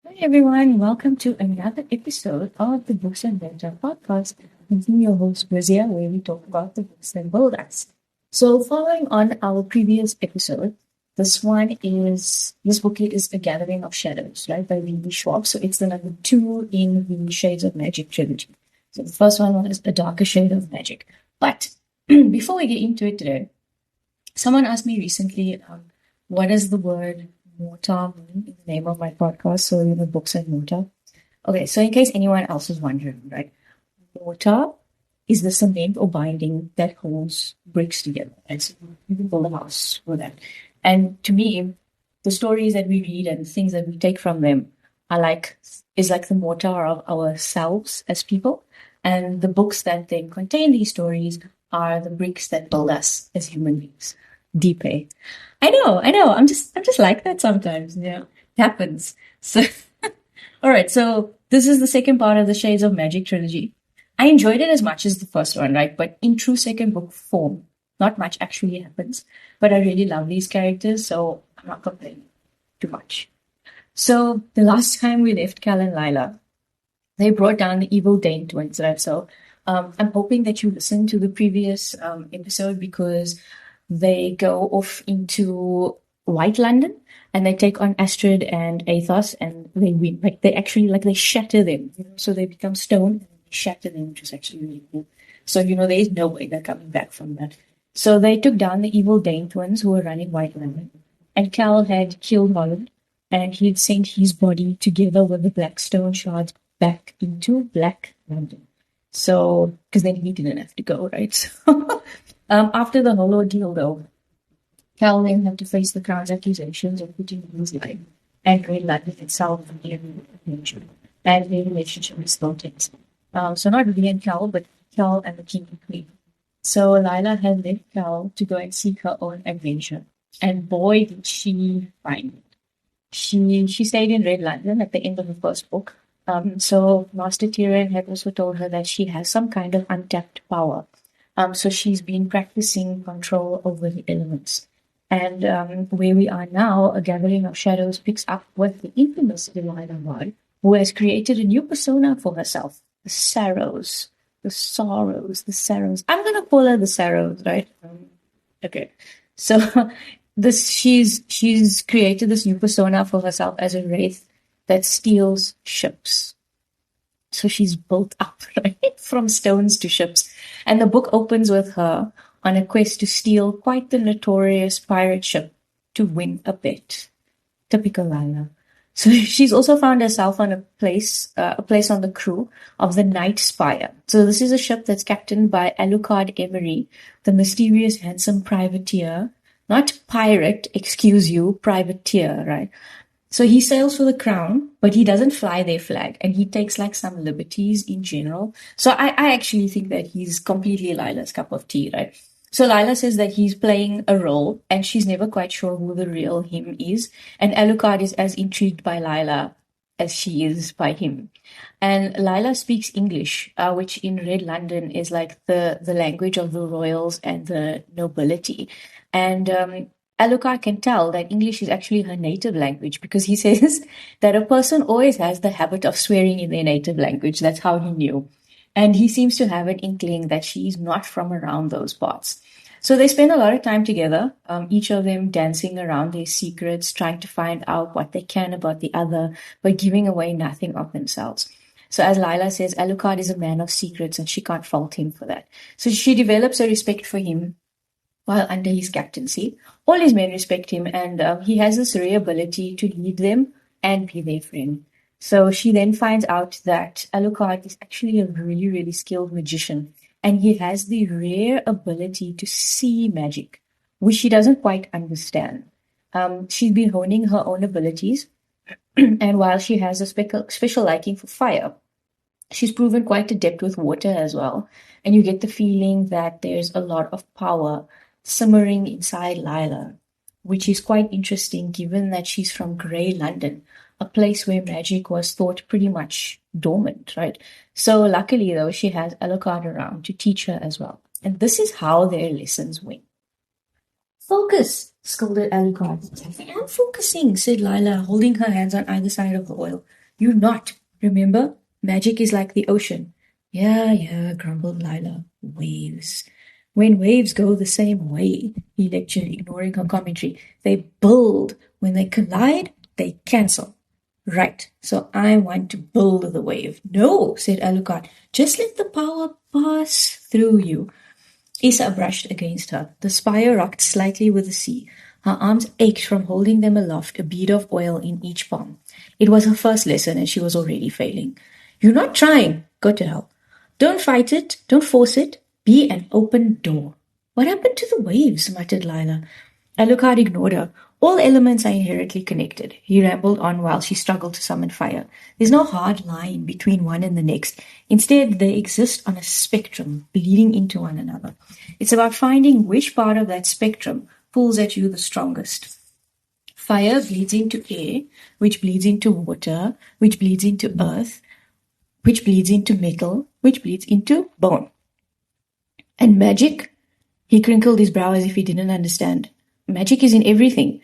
Hi everyone, welcome to another episode of the Books and Mentor podcast. I'm your host Brazia, where we talk about the books that build us. So, following on our previous episode, this booklet is A Gathering of Shadows, right, by Lila Schwab. So it's the number two in the Shades of Magic trilogy. So the first one was A Darker Shade of Magic. But before we get into it today, someone asked me recently, what does the word mortar mean in the name of my podcast? So, books and mortar. Okay, so in case anyone else is wondering, right? Mortar is the cement or binding that holds bricks together. And so you can build a house with that. And to me, the stories that we read and the things that we take from them is like the mortar of ourselves as people. And the books that then contain these stories are the bricks that build us as human beings. Deep, eh? I know. I'm just like that sometimes. Yeah, it happens. So, all right. So this is the second part of the Shades of Magic trilogy. I enjoyed it as much as the first one, right? But in true second book form, not much actually happens. But I really love these characters, so I'm not complaining too much. So the last time we left Kell and LIla, they brought down the evil Dane twins, right? So I'm hoping that you listened to the previous episode because they go off into White London and they take on Astrid and Athos and they win. Like they shatter them, so they become stone and they shatter them, which is actually really cool. So, there is no way they're coming back from that. So they took down the evil Dane twins who were running White London. And Cal had killed Holland and he'd sent his body together with the black stone shards back into Black London. So, because then he didn't have to go, right? So, after the whole ordeal, though, Cal then had to face the Crown's accusations of putting his life and Red London itself in danger, and their relationship is still tense. So not really and Cal, but Cal and the King and Queen. So Lila had left Cal to go and seek her own adventure, and boy, did she find it. She stayed in Red London at the end of the first book. So Master Tyrion had also told her that she has some kind of untapped power. So she's been practicing control over the elements. And where we are now, A Gathering of Shadows picks up with the infamous Lila Bard, who has created a new persona for herself. The Sorrows. The Sorrows. The Sorrows. I'm going to call her the Sorrows, right? Okay. So she's created this new persona for herself as a wraith that steals ships. So she's built up, right, from stones to ships. And the book opens with her on a quest to steal quite the notorious pirate ship to win a bet. Typical Lila. So she's also found herself on a place on the crew of the Night Spire. So this is a ship that's captained by Alucard Emery, the mysterious, handsome privateer. Not pirate, excuse you, privateer, right? So he sails for the crown, but he doesn't fly their flag and he takes like some liberties in general. So I actually think that he's completely Lila's cup of tea, right? So Lila says that he's playing a role and she's never quite sure who the real him is. And Alucard is as intrigued by Lila as she is by him. And Lila speaks English, which in Red London is like the language of the royals and the nobility. And Alucard can tell that English is actually her native language because he says that a person always has the habit of swearing in their native language. That's how he knew. And he seems to have an inkling that she's not from around those parts. So they spend a lot of time together, each of them dancing around their secrets, trying to find out what they can about the other, but giving away nothing of themselves. So as Lila says, Alucard is a man of secrets and she can't fault him for that. So she develops a respect for him while under his captaincy. All his men respect him and he has this rare ability to lead them and be their friend. So she then finds out that Alucard is actually a really, really skilled magician and he has the rare ability to see magic, which she doesn't quite understand. She's been honing her own abilities and while she has a special liking for fire, she's proven quite adept with water as well. And you get the feeling that there's a lot of power simmering inside Lila, which is quite interesting given that she's from Grey London, a place where magic was thought pretty much dormant, right? So luckily, though, she has Alucard around to teach her as well. And this is how their lessons went. Focus, scolded Alucard. I am focusing, said Lila, holding her hands on either side of the oil. You're not. Remember? Magic is like the ocean. Yeah, grumbled Lila. Waves. When waves go the same way, he lectured, ignoring her commentary. They build. When they collide, they cancel. Right, so I want to build the wave. No, said Alucard. Just let the power pass through you. Issa brushed against her. The spire rocked slightly with the sea. Her arms ached from holding them aloft, a bead of oil in each palm. It was her first lesson, and she was already failing. You're not trying. Go to hell. Don't fight it. Don't force it. Be an open door. What happened to the waves? Muttered Lila. Alucard ignored her. All elements are inherently connected. He rambled on while she struggled to summon fire. There's no hard line between one and the next. Instead, they exist on a spectrum, bleeding into one another. It's about finding which part of that spectrum pulls at you the strongest. Fire bleeds into air, which bleeds into water, which bleeds into earth, which bleeds into metal, which bleeds into bone. And magic? He crinkled his brow as if he didn't understand. Magic is in everything.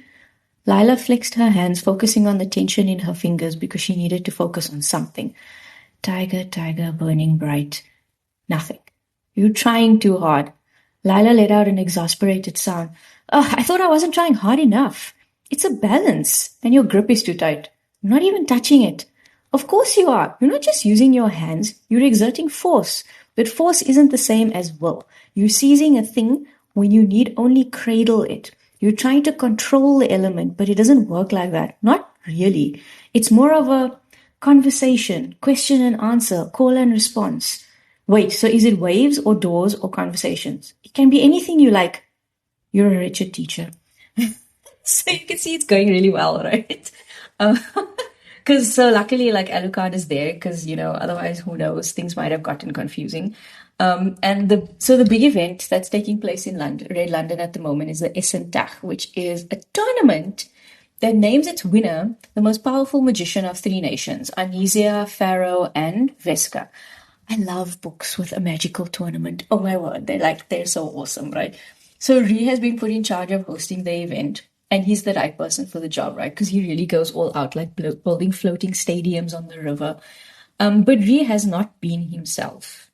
Lila flexed her hands, focusing on the tension in her fingers because she needed to focus on something. Tiger, burning bright. Nothing. You're trying too hard. Lila let out an exasperated sound. Oh, I thought I wasn't trying hard enough. It's a balance, and your grip is too tight. I'm not even touching it. Of course you are. You're not just using your hands. You're exerting force. But force isn't the same as will. You're seizing a thing when you need only cradle it. You're trying to control the element, but it doesn't work like that. Not really. It's more of a conversation, question and answer, call and response. Wait, so is it waves or doors or conversations? It can be anything you like. You're a wretched teacher. So you can see it's going really well, right? So luckily, like Alucard is there, because otherwise, who knows? Things might have gotten confusing. So the big event that's taking place in Red London at the moment is the Essen Tasch, which is a tournament that names its winner the most powerful magician of three nations, Anisia, Pharaoh, and Vesca. I love books with a magical tournament. Oh my word, they're so awesome, right? So Ree has been put in charge of hosting the event, and he's the right person for the job, right? Because he really goes all out, like building floating stadiums on the river. But Ree has not been himself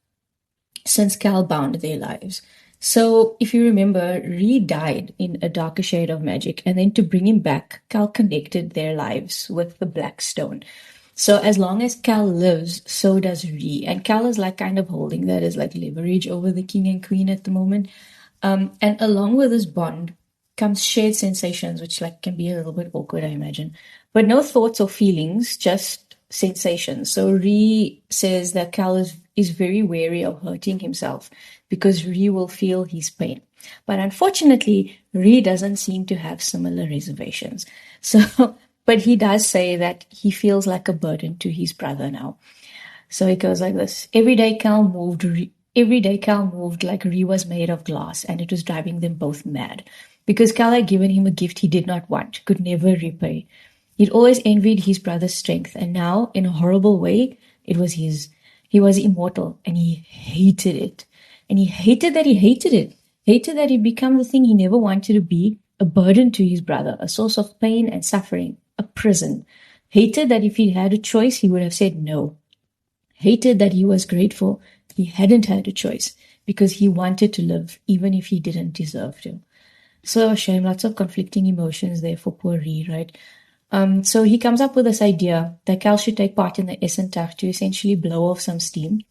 since Kell bound their lives. So if you remember, Ree died in a darker shade of magic, and then to bring him back, Kell connected their lives with the Black Stone. So as long as Kell lives, so does Ree. And Kell is like kind of holding that as like leverage over the king and queen at the moment. And along with this bond comes shared sensations, which like can be a little bit awkward, I imagine. But no thoughts or feelings, just sensations. So Ree says that Kell is very wary of hurting himself because Ree will feel his pain. But unfortunately, Ree doesn't seem to have similar reservations. But he does say that he feels like a burden to his brother now. So it goes like this. Every day Kell moved like Ree was made of glass, and it was driving them both mad. Because Kell had given him a gift he did not want, could never repay. He'd always envied his brother's strength, and now, in a horrible way, it was his. He was immortal, and he hated it. And he hated that he hated it. Hated that he'd become the thing he never wanted to be, a burden to his brother, a source of pain and suffering, a prison. Hated that if he'd had a choice, he would have said no. Hated that he was grateful he hadn't had a choice, because he wanted to live, even if he didn't deserve to. So a shame, lots of conflicting emotions there for poor Ree, right? So he comes up with this idea that Kell should take part in the Essen Tasch to essentially blow off some steam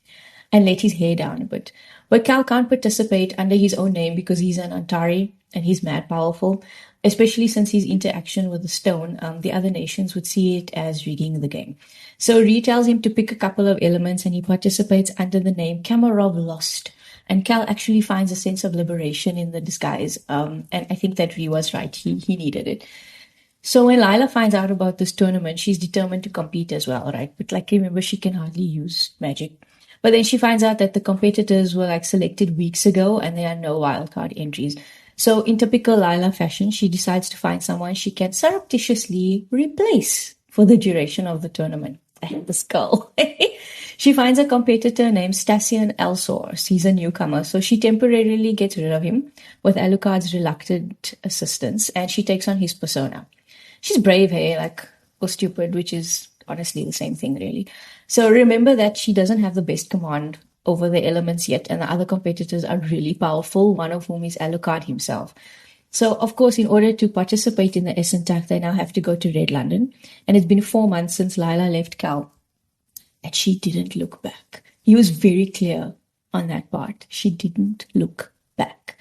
and let his hair down a bit. But Kell can't participate under his own name because he's an Antari and he's mad powerful, especially since his interaction with the stone. The other nations would see it as rigging the game. So Ree tells him to pick a couple of elements, and he participates under the name Kamarov Lost. And Kell actually finds a sense of liberation in the disguise. And I think that Ree was right. He needed it. So when Lila finds out about this tournament, she's determined to compete as well, right? But like, remember, she can hardly use magic. But then she finds out that the competitors were like selected weeks ago and there are no wildcard entries. So in typical Lila fashion, she decides to find someone she can surreptitiously replace for the duration of the tournament. I had this girl. She finds a competitor named Stasian Elsors. He's a newcomer, so she temporarily gets rid of him with Alucard's reluctant assistance, and she takes on his persona. She's brave, hey, like, or stupid, which is honestly the same thing, really. So remember that she doesn't have the best command over the elements yet, and the other competitors are really powerful, one of whom is Alucard himself. So, of course, in order to participate in the Essen Tasch, they now have to go to Red London. And it's been 4 months since Lila left Kell, and she didn't look back. He was very clear on that part. She didn't look back.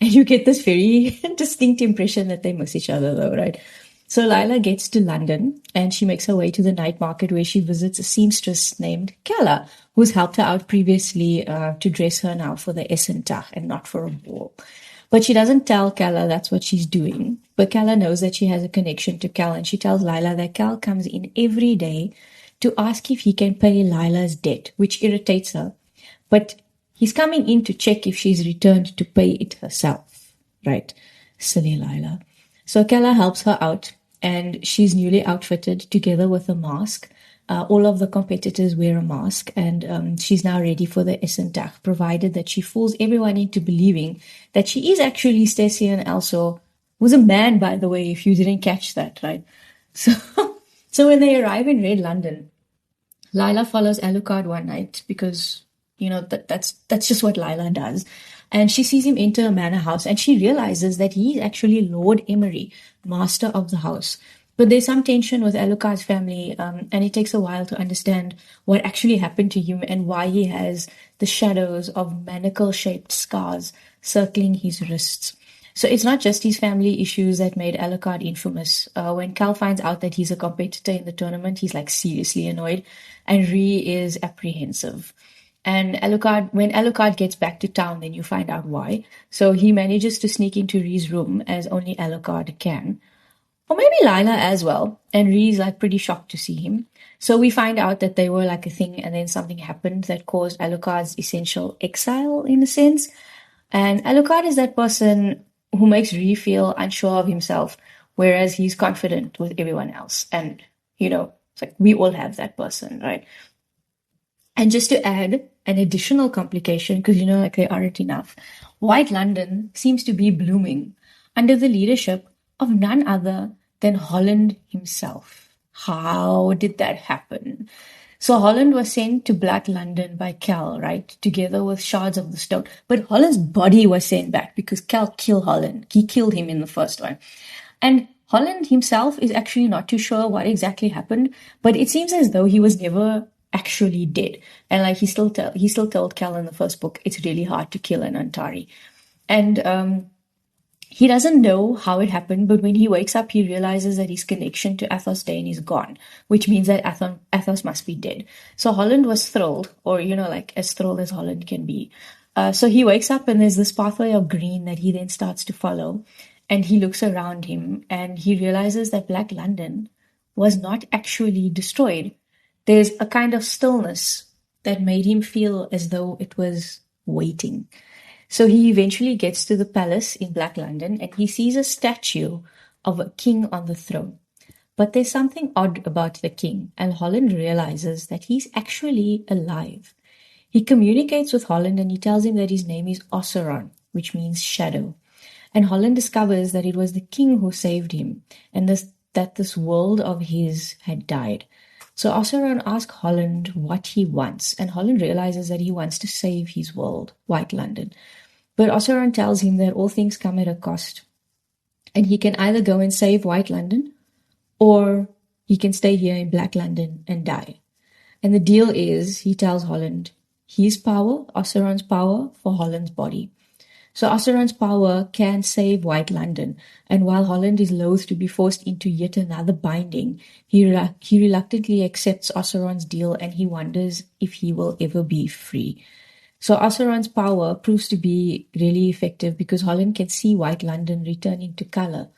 And you get this very distinct impression that they miss each other, though, right? So Lila gets to London, and she makes her way to the night market where she visits a seamstress named Kella, who's helped her out previously to dress her now for the Essen Tasch and not for a ball. But she doesn't tell Kella that's what she's doing. But Kella knows that she has a connection to Kell, and she tells Lila that Kell comes in every day to ask if he can pay Lila's debt, which irritates her. But he's coming in to check if she's returned to pay it herself. Right? Silly Lila. So Kella helps her out, and she's newly outfitted together with a mask. All of the competitors wear a mask, and she's now ready for the Essen Tasch, provided that she fools everyone into believing that she is actually Stasian Elsor, who's a man, by the way, if you didn't catch that, right? So, so when they arrive in Red London, Lila follows Alucard one night because, that's just what Lila does. And she sees him enter a manor house, and she realizes that he is actually Lord Emery, master of the house. But there's some tension with Alucard's family, and it takes a while to understand what actually happened to him and why he has the shadows of manacle-shaped scars circling his wrists. So it's not just his family issues that made Alucard infamous. When Kell finds out that he's a competitor in the tournament, he's like seriously annoyed, and Ree is apprehensive. And when Alucard gets back to town, then you find out why. So he manages to sneak into Ree's room, as only Alucard can. Or maybe Lila as well. And Ree's like pretty shocked to see him. So we find out that they were like a thing, and then something happened that caused Alucard's essential exile, in a sense. And Alucard is that person who makes Ree feel unsure of himself, whereas he's confident with everyone else. And, it's like we all have that person, right? And just to add an additional complication, because they aren't enough, White London seems to be blooming under the leadership of none other than Holland himself. How did that happen? So Holland was sent to Black London by Kell, right, together with shards of the stone. But Holland's body was sent back because Kell killed Holland. He killed him in the first one. And Holland himself is actually not too sure what exactly happened, but it seems as though he was never actually dead. And he still told Kell in the first book, it's really hard to kill an Antari. And he doesn't know how it happened, but when he wakes up, he realizes that his connection to Athos Dane is gone, which means that Athos must be dead. So Holland was thrilled, or, as thrilled as Holland can be. So he wakes up, and there's this pathway of green that he then starts to follow. And he looks around him, and he realizes that Black London was not actually destroyed. There's a kind of stillness that made him feel as though it was waiting. So he eventually gets to the palace in Black London, and he sees a statue of a king on the throne. But there's something odd about the king, and Holland realizes that he's actually alive. He communicates with Holland, and he tells him that his name is Osseron, which means shadow. And Holland discovers that it was the king who saved him, and that this world of his had died. So Osseron asks Holland what he wants, and Holland realizes that he wants to save his world, White London. But Osseron tells him that all things come at a cost, and he can either go and save White London, or he can stay here in Black London and die. And the deal is, he tells Holland, his power, Osseron's power, for Holland's body. So Osseron's power can save White London, and while Holland is loath to be forced into yet another binding, he reluctantly accepts Osseron's deal, and he wonders if he will ever be free. So Osseron's power proves to be really effective because Holland can see White London returning to color.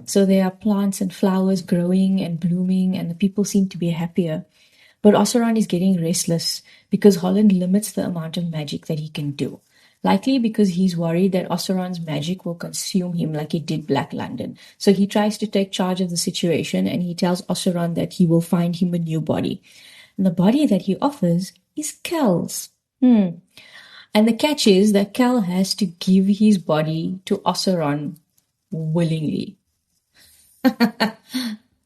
So there are plants and flowers growing and blooming, and the people seem to be happier. But Osseron is getting restless because Holland limits the amount of magic that he can do. Likely because he's worried that Osseron's magic will consume him like it did Black London. So he tries to take charge of the situation, and he tells Osseron that he will find him a new body. And the body that he offers is Kell's. And the catch is that Kell has to give his body to Oseron willingly.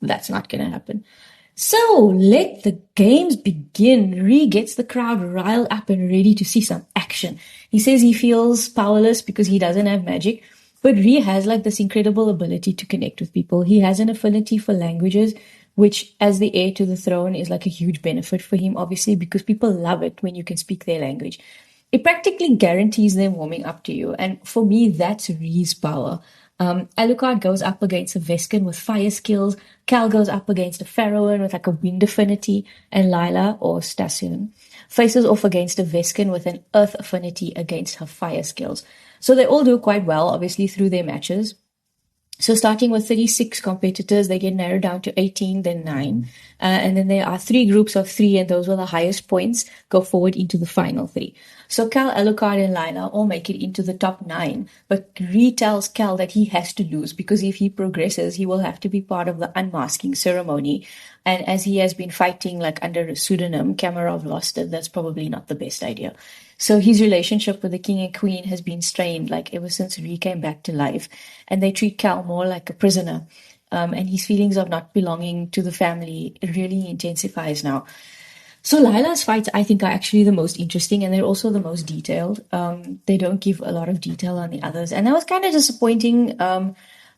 That's not going to happen. So let the games begin. Ree gets the crowd riled up and ready to see some action. He says he feels powerless because he doesn't have magic, but Ree has like this incredible ability to connect with people. He has an affinity for languages, which as the heir to the throne is like a huge benefit for him, obviously, because people love it when you can speak their language. It practically guarantees them warming up to you. And for me, that's Ree's power. Alucard goes up against a Vescan with fire skills. Kell goes up against a Pharaohan with like a wind affinity. And Lila, or Stassion, faces off against a Vescan with an earth affinity against her fire skills. So they all do quite well, obviously, through their matches. So starting with 36 competitors, they get narrowed down to 18, then 9. And then there are 3 groups of 3, and those with the highest points go forward into the final 3. So Kell, Alucard, and Lila all make it into the top 9. But Ree tells Kell that he has to lose because if he progresses, he will have to be part of the unmasking ceremony. And as he has been fighting like under a pseudonym, Kamarov lost it. That's probably not the best idea. So his relationship with the king and queen has been strained like ever since Ree came back to life. And they treat Kell more like a prisoner. And his feelings of not belonging to the family really intensifies now. So Lila's fights, I think, are actually the most interesting, and they're also the most detailed. They don't give a lot of detail on the others. And that was kind of disappointing,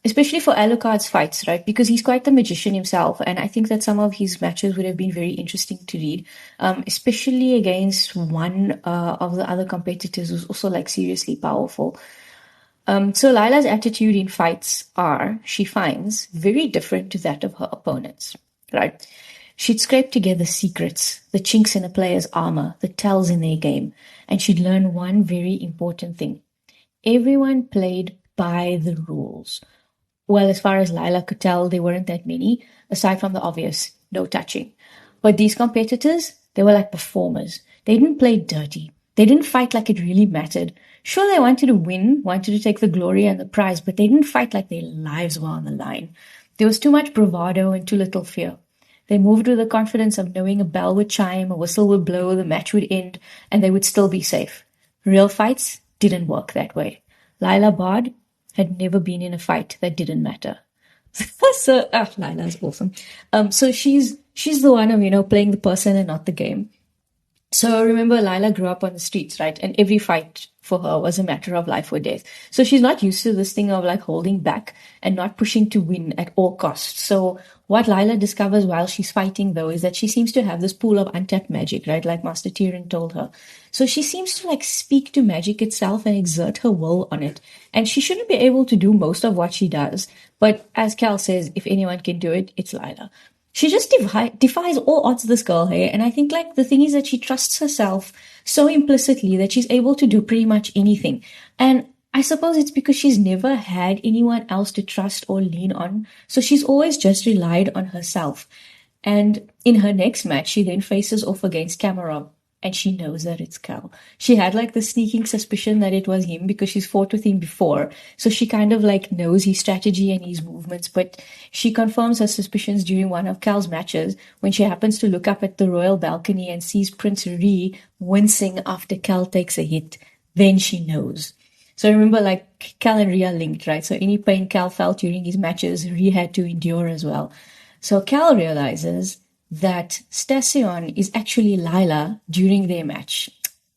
especially for Alucard's fights, right? Because he's quite the magician himself, and I think that some of his matches would have been very interesting to read, especially against one of the other competitors who's also like seriously powerful. So Lila's attitude in fights are, she finds, very different to that of her opponents, right? She'd scrape together secrets, the chinks in a player's armor, the tells in their game, and she'd learn one very important thing. Everyone played by the rules. Well, as far as Lila could tell, there weren't that many, aside from the obvious, no touching. But these competitors, they were like performers. They didn't play dirty. They didn't fight like it really mattered. Sure, they wanted to win, wanted to take the glory and the prize, but they didn't fight like their lives were on the line. There was too much bravado and too little fear. They moved with the confidence of knowing a bell would chime, a whistle would blow, the match would end, and they would still be safe. Real fights didn't work that way. Lila Bard had never been in a fight that didn't matter. So, Lila's awesome. So she's the one of, playing the person and not the game. So remember, Lila grew up on the streets, right? And every fight for her was a matter of life or death. So she's not used to this thing of like holding back and not pushing to win at all costs. So what Lila discovers while she's fighting, though, is that she seems to have this pool of untapped magic, right? Like Master Tyrion told her. So she seems to like speak to magic itself and exert her will on it. And she shouldn't be able to do most of what she does. But as Kell says, if anyone can do it, it's Lila. She just defies all odds, this girl here. And I think like the thing is that she trusts herself so implicitly that she's able to do pretty much anything. And I suppose it's because she's never had anyone else to trust or lean on. So she's always just relied on herself. And in her next match, she then faces off against Kamarov. And she knows that it's Kell. She had like the sneaking suspicion that it was him because she's fought with him before. So she kind of like knows his strategy and his movements. But she confirms her suspicions during one of Kell's matches when she happens to look up at the royal balcony and sees Prince Ree wincing after Kell takes a hit. Then she knows. So remember, like, Kell and Ree are linked, right? So any pain Kell felt during his matches, Ree had to endure as well. So Kell realizes that Stassion is actually Lila during their match.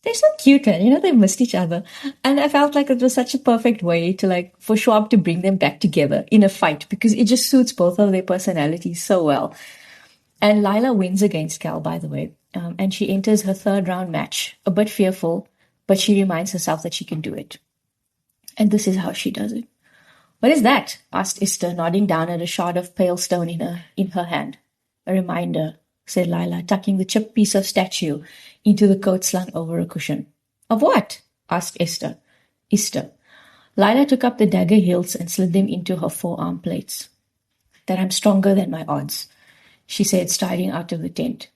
They're so cute, and they missed each other. And I felt like it was such a perfect way to like, for Schwab to bring them back together in a fight because it just suits both of their personalities so well. And Lila wins against Kell, by the way. And she enters her 3rd round match, a bit fearful, but she reminds herself that she can do it. And this is how she does it. "What is that?" asked Esther, nodding down at a shard of pale stone in her hand. "A reminder," said Lila, tucking the chipped piece of statue into the coat slung over a cushion. "Of what?" asked Esther. Lila took up the dagger hilts and slid them into her forearm plates. "That I'm stronger than my odds," she said, striding out of the tent.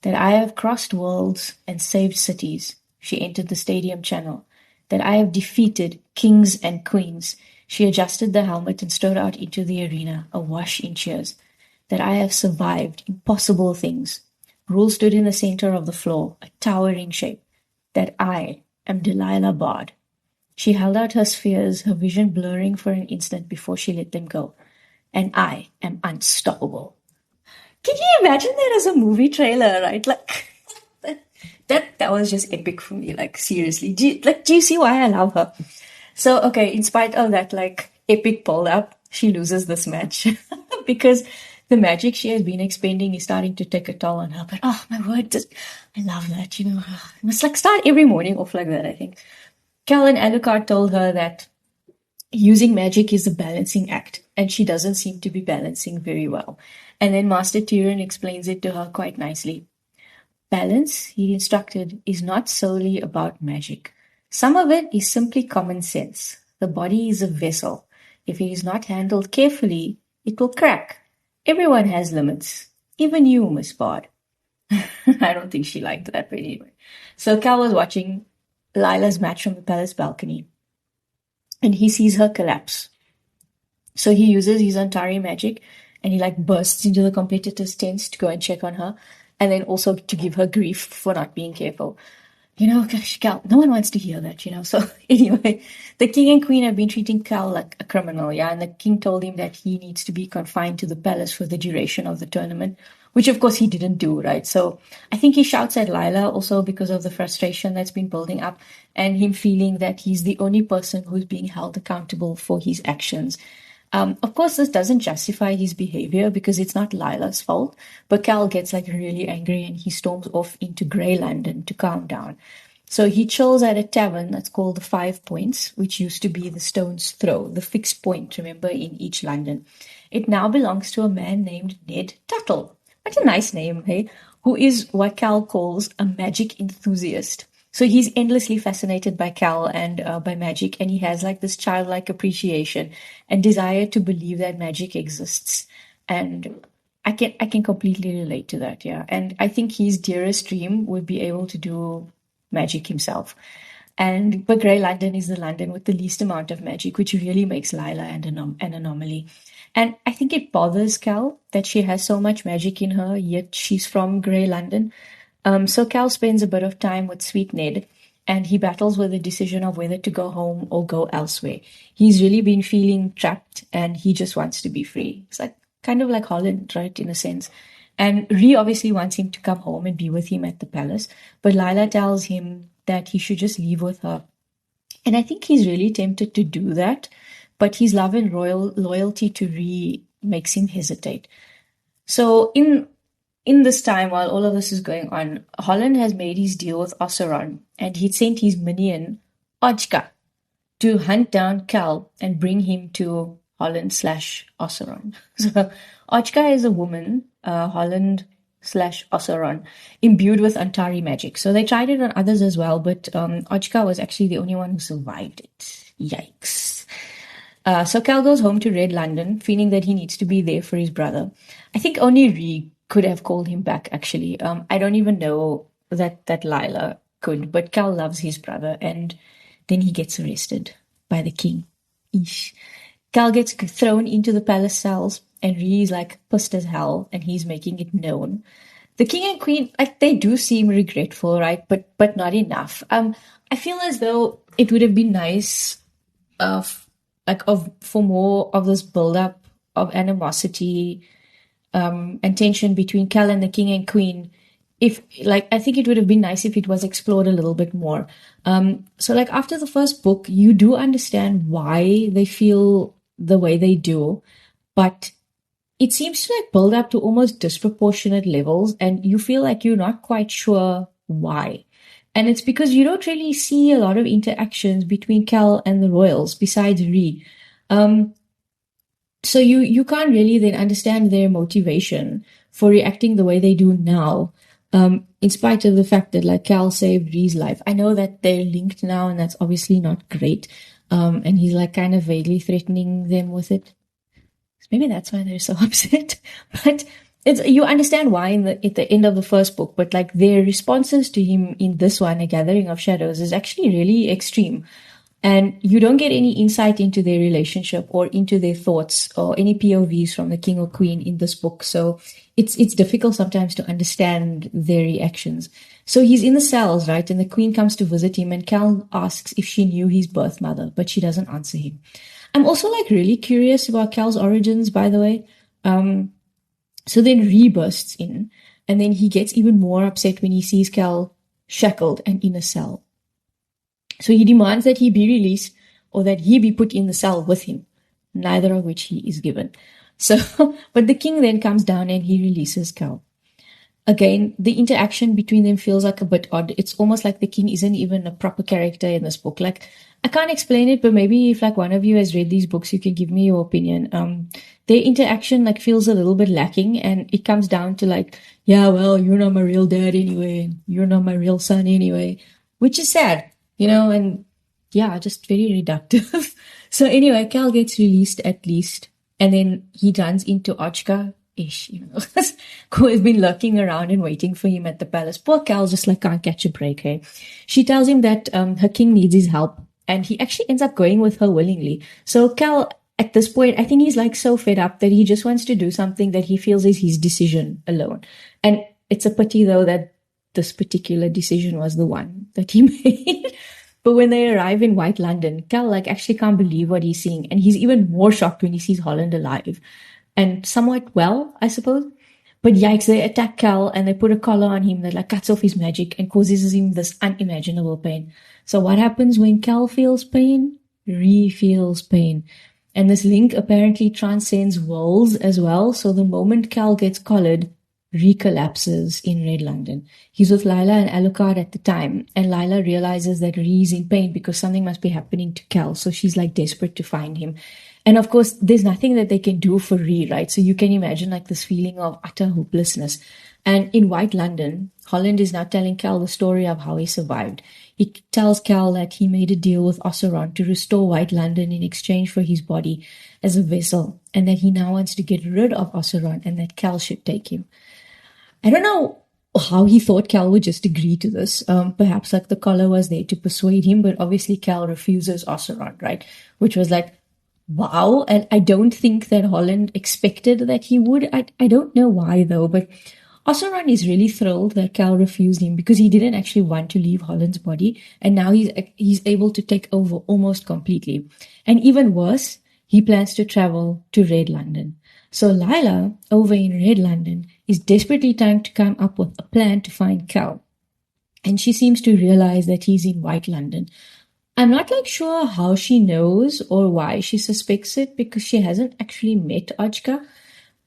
"That I have crossed worlds and saved cities," she entered the stadium channel. "That I have defeated kings and queens." She adjusted the helmet and strode out into the arena, awash in cheers. "That I have survived impossible things. Rule stood in the center of the floor, a towering shape. That I am Lila Bard. She held out her spheres, her vision blurring for an instant before she let them go. And I am unstoppable. Can you imagine that as a movie trailer, right? Like that was just epic for me. Like seriously, do you see why I love her? So okay, in spite of that like epic pull up, she loses this match because the magic she has been expending is starting to take a toll on her. But oh my word, I love that. It's like start every morning off like that. I think Kell and LIla told her that using magic is a balancing act, and she doesn't seem to be balancing very well. And then Master Tyrion explains it to her quite nicely. Balance, he instructed, is not solely about magic. Some of it is simply common sense. The body is a vessel. If it is not handled carefully, it will crack. Everyone has limits. Even you, Miss Bard. I don't think she liked that, but anyway. So Cal was watching Lila's match from the palace balcony, and he sees her collapse. So he uses his Antari magic, and he like bursts into the competitor's tents to go and check on her, and then also to give her grief for not being careful. Cal, no one wants to hear that, So anyway, the king and queen have been treating Cal like a criminal, yeah? And the king told him that he needs to be confined to the palace for the duration of the tournament, which of course he didn't do, right? So I think he shouts at Lila also because of the frustration that's been building up and him feeling that he's the only person who's being held accountable for his actions. Of course, this doesn't justify his behavior because it's not Lila's fault, but Cal gets like really angry and he storms off into Grey London to calm down. So he chills at a tavern that's called the 5 Points, which used to be the Stone's Throw, the fixed point, remember, in each London. It now belongs to a man named Ned Tuttle. What a nice name, hey? Who is what Cal calls a magic enthusiast. So he's endlessly fascinated by Cal and by magic, and he has like this childlike appreciation and desire to believe that magic exists. And I can completely relate to that, yeah. And I think his dearest dream would be able to do magic himself. But Grey London is the London with the least amount of magic, which really makes Lila an anomaly. And I think it bothers Cal that she has so much magic in her, yet she's from Grey London. So Cal spends a bit of time with Sweet Ned, and he battles with the decision of whether to go home or go elsewhere. He's really been feeling trapped, and he just wants to be free. It's like kind of like Holland, right, in a sense. And Rhee obviously wants him to come home and be with him at the palace, but Lila tells him that he should just leave with her. And I think he's really tempted to do that, but his love and loyalty to Rhee makes him hesitate. So in this time, while all of this is going on, Holland has made his deal with Oseron, and he'd sent his minion, Ojka, to hunt down Cal and bring him to Holland/Oseron. So Ojka is a woman, Holland/Oseron, imbued with Antari magic. So they tried it on others as well, but Ojka was actually the only one who survived it. Yikes. So Cal goes home to Red London, feeling that he needs to be there for his brother. I think only Rhee could have called him back, actually. I don't even know that Lila could, but Cal loves his brother, and then he gets arrested by the king. Eesh. Cal gets thrown into the palace cells, and Rhee is like pissed as hell, and he's making it known. The king and queen, like, they do seem regretful, right? But not enough. I feel as though it would have been nice for more of this build-up of animosity and tension between Cal and the king and queen. I think it would have been nice if it was explored a little bit more. So like after the first book, you do understand why they feel the way they do, but it seems to like build up to almost disproportionate levels, and you feel like you're not quite sure why. And it's because you don't really see a lot of interactions between Cal and the royals besides Rhee. So you can't really then understand their motivation for reacting the way they do now, in spite of the fact that like Cal saved Rhee's life. I know that they're linked now, and that's obviously not great. And he's like kind of vaguely threatening them with it. Maybe that's why they're so upset. But you understand why at the end of the first book, but like their responses to him in this one, A Gathering of Shadows, is actually really extreme. And you don't get any insight into their relationship or into their thoughts or any POVs from the king or queen in this book. So it's difficult sometimes to understand their reactions. So he's in the cells, right? And the queen comes to visit him, and Kell asks if she knew his birth mother, but she doesn't answer him. I'm also like really curious about Kell's origins, by the way. So then Ree bursts in, and then he gets even more upset when he sees Kell shackled and in a cell. So he demands that he be released or that he be put in the cell with him, neither of which he is given. So, but the king then comes down and he releases Kell. Again, the interaction between them feels like a bit odd. It's almost like the king isn't even a proper character in this book. Like, I can't explain it, but maybe if like one of you has read these books, you can give me your opinion. Their interaction like feels a little bit lacking, and it comes down to like, yeah, well, you're not my real dad anyway, and you're not my real son anyway, which is sad. And yeah, just very reductive. So anyway, Kell gets released at least. And then he runs into Ochka-ish, who has been lurking around and waiting for him at the palace. Poor Kell just like can't catch a break, hey? She tells him that her king needs his help. And he actually ends up going with her willingly. So Kell, at this point, I think he's like so fed up that he just wants to do something that he feels is his decision alone. And it's a pity though that this particular decision was the one that he made. But when they arrive in White London, Kell like actually can't believe what he's seeing. And he's even more shocked when he sees Holland alive. And somewhat well, I suppose. But yikes, they attack Kell and they put a collar on him that like cuts off his magic and causes him this unimaginable pain. So what happens when Kell feels pain? Ree feels pain. And this link apparently transcends worlds as well. So the moment Kell gets collared, Ree collapses in Red London. He's with Lila and Alucard at the time, and Lila realizes that Ree's in pain because something must be happening to Kell, so she's like desperate to find him. And of course, there's nothing that they can do for Ree, right? So you can imagine like this feeling of utter hopelessness. And in White London, Holland is now telling Kell the story of how he survived. He tells Kell that he made a deal with Oseron to restore White London in exchange for his body as a vessel, and that he now wants to get rid of Oseron and that Kell should take him. I don't know how he thought Kell would just agree to this. Perhaps like the collar was there to persuade him, but obviously Kell refuses Oseron, right? Which was like, wow. And I don't think that Holland expected that he would. I don't know why though, but Oseron is really thrilled that Kell refused him because he didn't actually want to leave Holland's body. And now he's able to take over almost completely. And even worse, he plans to travel to Red London. So Lila, over in Red London, is desperately trying to come up with a plan to find Kell. And she seems to realize that he's in White London. I'm not like sure how she knows or why she suspects it because she hasn't actually met Ochka.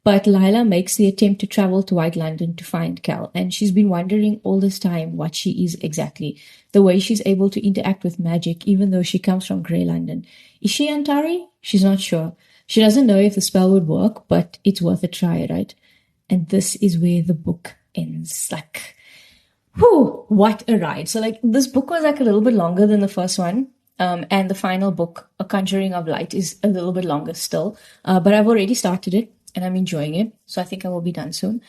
But Lila makes the attempt to travel to White London to find Kell. And she's been wondering all this time what she is exactly. The way she's able to interact with magic even though she comes from Grey London. Is she Antari? She's not sure. She doesn't know if the spell would work, but it's worth a try, right? And this is where the book ends. Like, whew, what a ride. So like this book was like a little bit longer than the first one. And the final book, A Conjuring of Light, is a little bit longer still. But I've already started it and I'm enjoying it. So I think I will be done soon.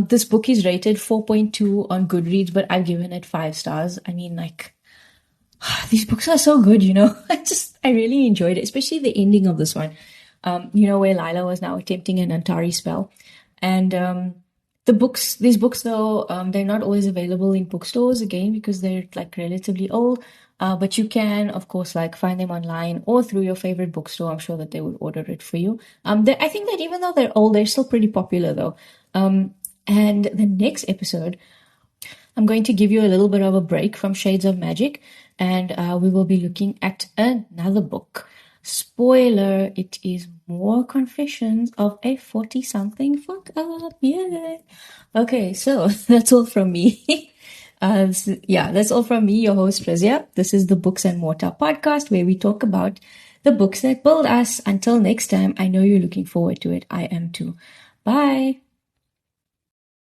This book is rated 4.2 on Goodreads, but I've given it 5 stars. I mean, like, these books are so good, I really enjoyed it, especially the ending of this one. Where Lila was now attempting an Antari spell. And these books though, they're not always available in bookstores again because they're like relatively old. But you can, of course, like find them online or through your favorite bookstore. I'm sure that they would order it for you. I think that even though they're old, they're still pretty popular though. And the next episode, I'm going to give you a little bit of a break from Shades of Magic, and we will be looking at another book. Spoiler, it is more confessions of a 40-something fuck up. Yeah. Okay, so that's all from me. That's all from me, your host, Razia. This is the Books and Mortar podcast where we talk about the books that build us. Until next time, I know you're looking forward to it. I am too. Bye.